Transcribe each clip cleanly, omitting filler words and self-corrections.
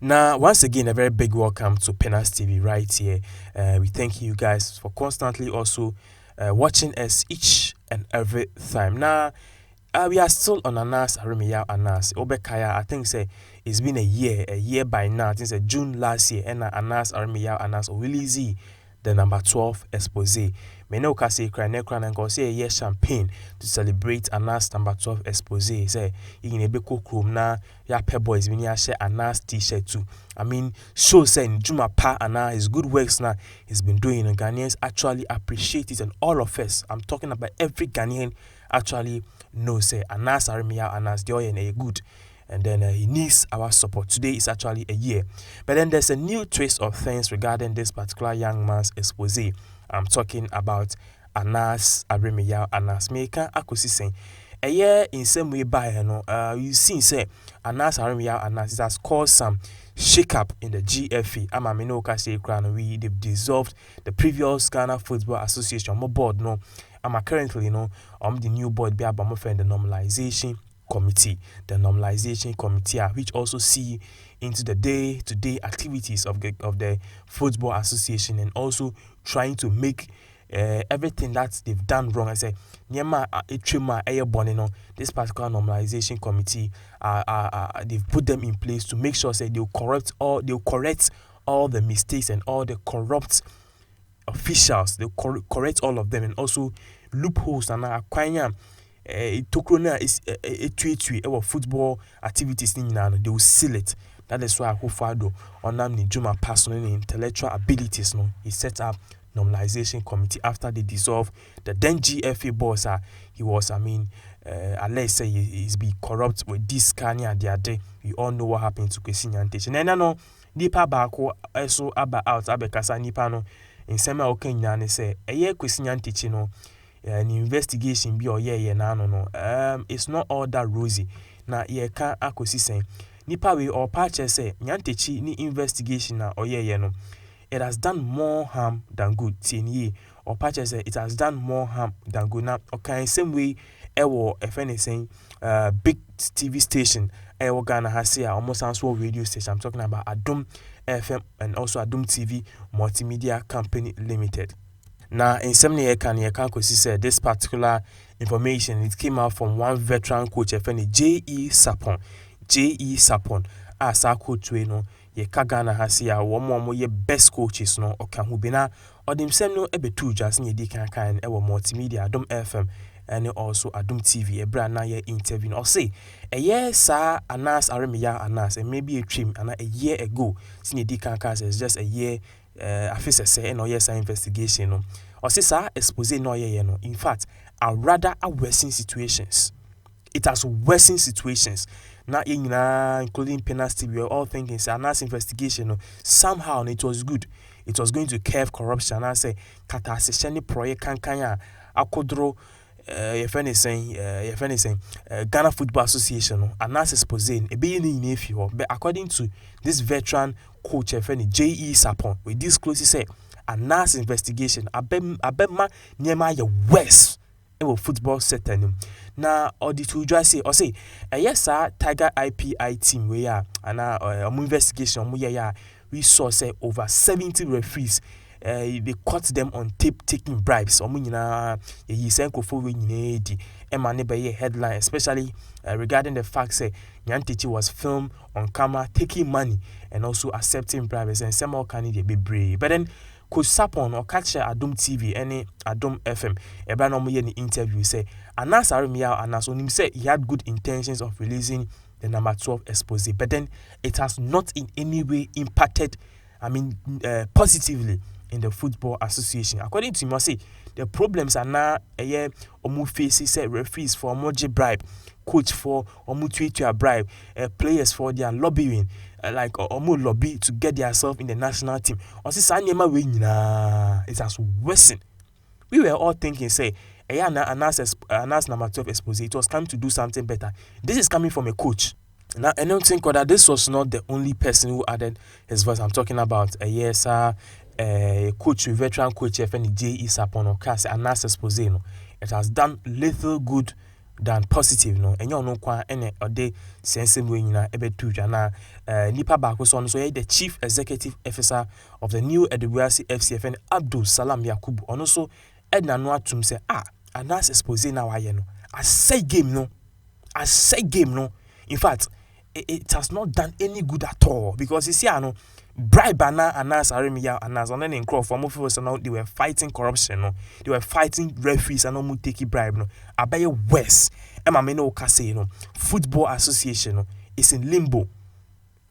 Now, once again, a very big welcome to Penas TV right here. We thank you guys for constantly also watching us each and every time. Now, we are still on Anas Arimiya Anas. Obekaya, I think say it's been a year by now. I think say June last year, and Anas Arimiya Anas release the number 12 expose. Many of us say and say a year champagne to celebrate Anas number 12 expose. Say in a big room now, ya pair boys when you share Anas t-shirt too. I mean, show saying Juma Pa Anas his good works now he's been doing, and Ghanaians actually appreciate it, and all of us. I'm talking about every Ghanaian actually knows say Anas Arimiya Anas the and a good. And then he needs our support. Today is actually a year. But then there's a new twist of things regarding this particular young man's expose. I'm talking about Anas Arimiya Anas. Meka akosi saying a year in some way by you see say Anas Arimiya Anas, it has caused some shake up in the GFA. Amaminoka say they've dissolved the previous Ghana Football Association. My board no. I'm currently the new board be about the normalization committee, which also see into the day-to-day activities of the football association, and also trying to make everything that they've done wrong. I say this particular normalization committee they've put them in place to make sure say they'll correct all the mistakes and all the corrupt officials. They'll correct all of them, and also loopholes and acquire Tokrona is a football activities they will seal it. That is why Hufado on the Juma personal intellectual abilities he set up normalization committee after they dissolved the then GFA boss. He was let's say he's be corrupt with this Kanye and the other day. We all know what happened to Kwesi Nyantakyi. And I know nipa bako also aba out abekasa nipa no in sema okenya say eye Kwesi Nyantakyi no an investigation be or it's not all that rosy. Na ye can akosi saying nipa we or patch say Nyantakyi ni investigation na or no. It has done more harm than good. Ye or patch say it has done more harm than good. Now okay, same way if anything big TV station Ghana has here almost answer radio station. I'm talking about Adum FM and also Adum TV Multimedia Company Limited. Now, in some year can say this particular information it came out from one veteran coach, C0rruption as our coach we know ye Ghana has here one more ye best coaches no or can who be now or them same no ebe two just in ye can multimedia Adum FM and also Adum TV a brand now ye interview or say a year sir Anas Arimiya Anas and maybe a trim and a year ago since ye can is just a year officer say no yes investigation no or say sir expose no no. In fact a rather a worsening situations. It has worsened situations now including penalty. We are all thinking say Anas investigation no somehow it was good. It was going to curb corruption. I say kata se project kankanya akodro if anything Ghana Football Association no Anas expose e be in if you but according to this veteran coach C0rrruption we disclose say Anas investigation abema niema ye worse e football setting na or the two just say or say yes sir Tiger IPI team we are ana investigation we saw say over 70 referees they caught them on tape taking bribes. Headline, especially regarding the fact that Nyantakyi was filmed on camera taking money and also accepting bribes, and some more candidate be brave. But then Coach Sapon or catch Adum TV any Adum FM any interview say Anas Arimiya Anas on him say he had good intentions of releasing the number 12 expose, but then it has not in any way impacted positively in the football association. According to him, I say the problems are now faces say referees for emoji bribe, coach for tweet bribe, players for their lobbying, like lobby to get themselves in the national team. Or say it has worsened. We were all thinking say Anas number 12 expose, it was time to do something better. This is coming from a coach. Now, I don't think that this was not the only person who added his voice. I'm talking about coach, veteran coach, C0rrruption or Anas expose. It has done little good than positive no enyo no kwa ene ode sensem we nyina ebetu dwa na nipa baako so no so the chief executive officer of the new Edubuasi FCFN Abdul Salam Yakub ono so edna no atum se Anas expose na waye no asay game no in fact it has not done any good at all because you see ano bribe Anas Aremia Anas on any crowd for most of us they were fighting corruption no they were fighting referees and no take bribe no abaye worse Emma Meno Kase no football association no is in limbo,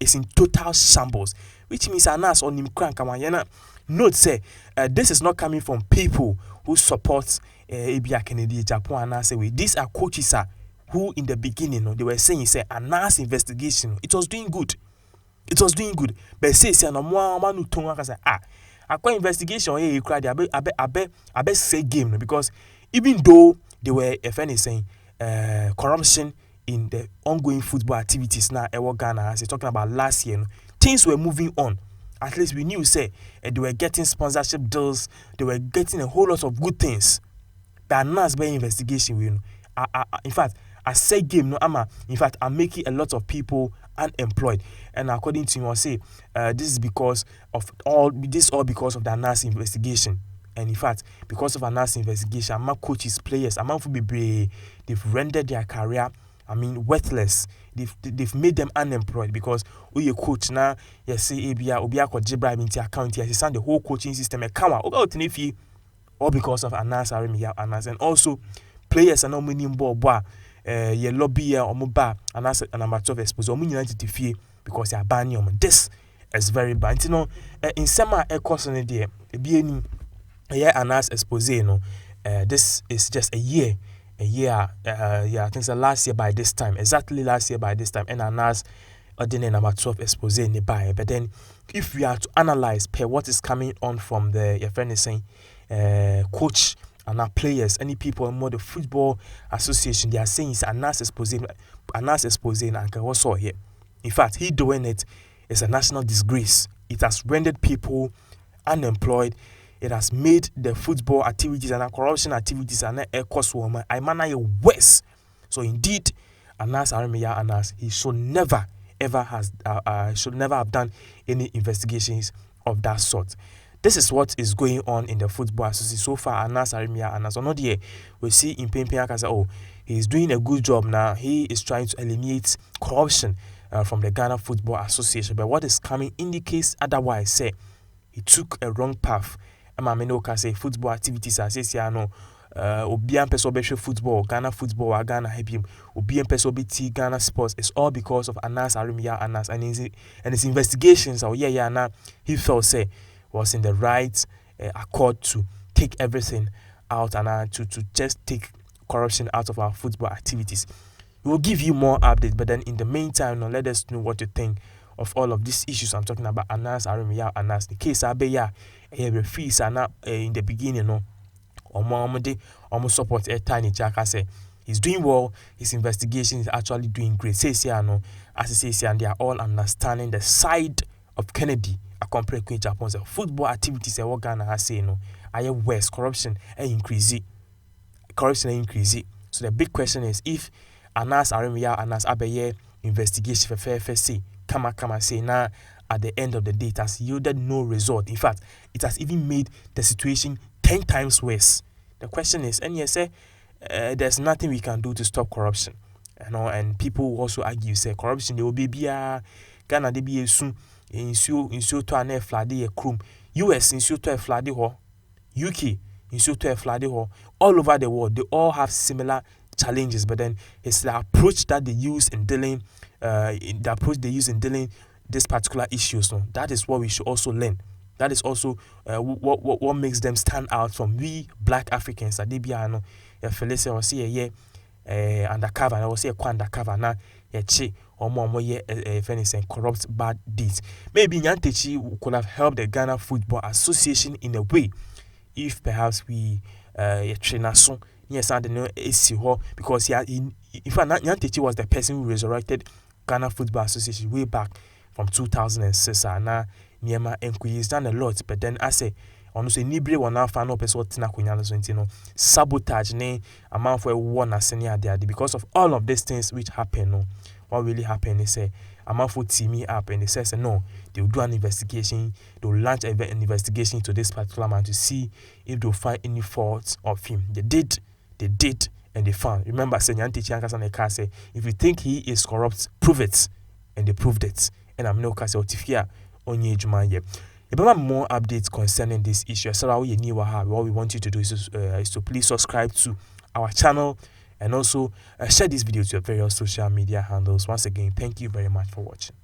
is in total shambles, which means Anas on him crank amayena note say this is not coming from people who support Abia Kennedy Japan Anas way. These are coaches who in the beginning they were saying say Anas investigation it was doing good. It was doing good. But say no more manu tonga say akwa investigation here you cried abe say game because even though they were if anything corruption in the ongoing football activities now Ghana as talking about last year things were moving on. At least we knew say they were getting sponsorship deals, they were getting a whole lot of good things. But now by investigation we in fact I say game no ama in fact I'm making a lot of people unemployed, and according to him I say this is because of all because of the Anas investigation. And in fact because of Anas investigation among coaches, players, among football they've rendered their career worthless. They've made them unemployed because you coach now you see Obia ko bribe into account here the whole coaching system all because of Anas Aremia Anas. And also players are not winning ball ye lobby or mobile and as an amateur expose or United to because you are banning this is very bad. You know, in summer a course on a day, a year Anas expose no. This is just a year. Yeah, I think it's last year by this time, exactly last year by this time, and Anas ordinary number 12 expose nearby. But then if we are to analyze per what is coming on from the your friend is saying coach and our players, any people more the football association, they are saying it's Anas exposing and also here. In fact, he doing it is a national disgrace. It has rendered people unemployed. It has made the football activities and corruption activities and a cost woman I manage worse. So indeed, Anas Aremia Anas, he should never ever have done any investigations of that sort. This is what is going on in the football association so far. Anas Aremia Anas, on the we see in Pempiaka say, he's doing a good job now. He is trying to eliminate corruption from the Ghana Football Association. But what is coming indicates otherwise. Say he took a wrong path. Amameno can say football activities as say no. Obian peso beshe football, Ghana football, Ghana help him. Obian peso BT Ghana sports. It's all because of Anas Aremia Anas and his investigations. Oh now he felt say was in the right accord to take everything out and to just take corruption out of our football activities. We will give you more updates, but then in the meantime, now let us know what you think of all of these issues. I'm talking about Anas Aremia Anas. The case Abeya referees are not in the beginning, no. Almost support a tiny Jack. I say he's doing well. His investigation is actually doing great. Says here, no, as he says here, and they are all understanding the side of Kennedy. A compare Queen Japan's football activities. What Ghana has say no. I have worse corruption and increase. So the big question is if Anas Aremia Anas Abeye investigation for FFC come say now at the end of the day it has yielded no result. In fact, it has even made the situation 10 times worse. The question is, and you say there's nothing we can do to stop corruption. You know, and people also argue say corruption they will be Ghana they be soon in to an flooding a crum. US in to a flooding ho, UK in to a flooding ho. All over the world they all have similar challenges, but then it's the approach that they use in dealing this particular issues. So that is what we should also learn. That is also what makes them stand out from we black Africans. That they be Felice or see undercover, I will say undercover now. Or more if anything corrupt bad deeds. Maybe Nyantechi could have helped the Ghana Football Association in a way if perhaps we trainer so yes and no because in fact Nyantechi was the person who resurrected Ghana Football Association way back from 2006 and now Niema Enquiry has done a lot, but then I say ɔno so nibre wɔ n'afa na ɔpɛ sɛ ɔtena akonnwa no so nti no sabotage ne amanfo ɛwɔ n'ase ne ade because of all of these things which happen no what really happen is amanfo team me up and they say no, they will do an investigation, they will launch an investigation to this particular man to see if they'll find any faults of him. They did, and they found. Remember, Senyanti Chiankas and Eka say, if you think he is corrupt, prove it. And they proved it. And I'm no Kase Otifia Onye Jumanye. If you want more updates concerning this issue, so what we want you to do is to please subscribe to our channel and also share this video to your various social media handles. Once again, thank you very much for watching.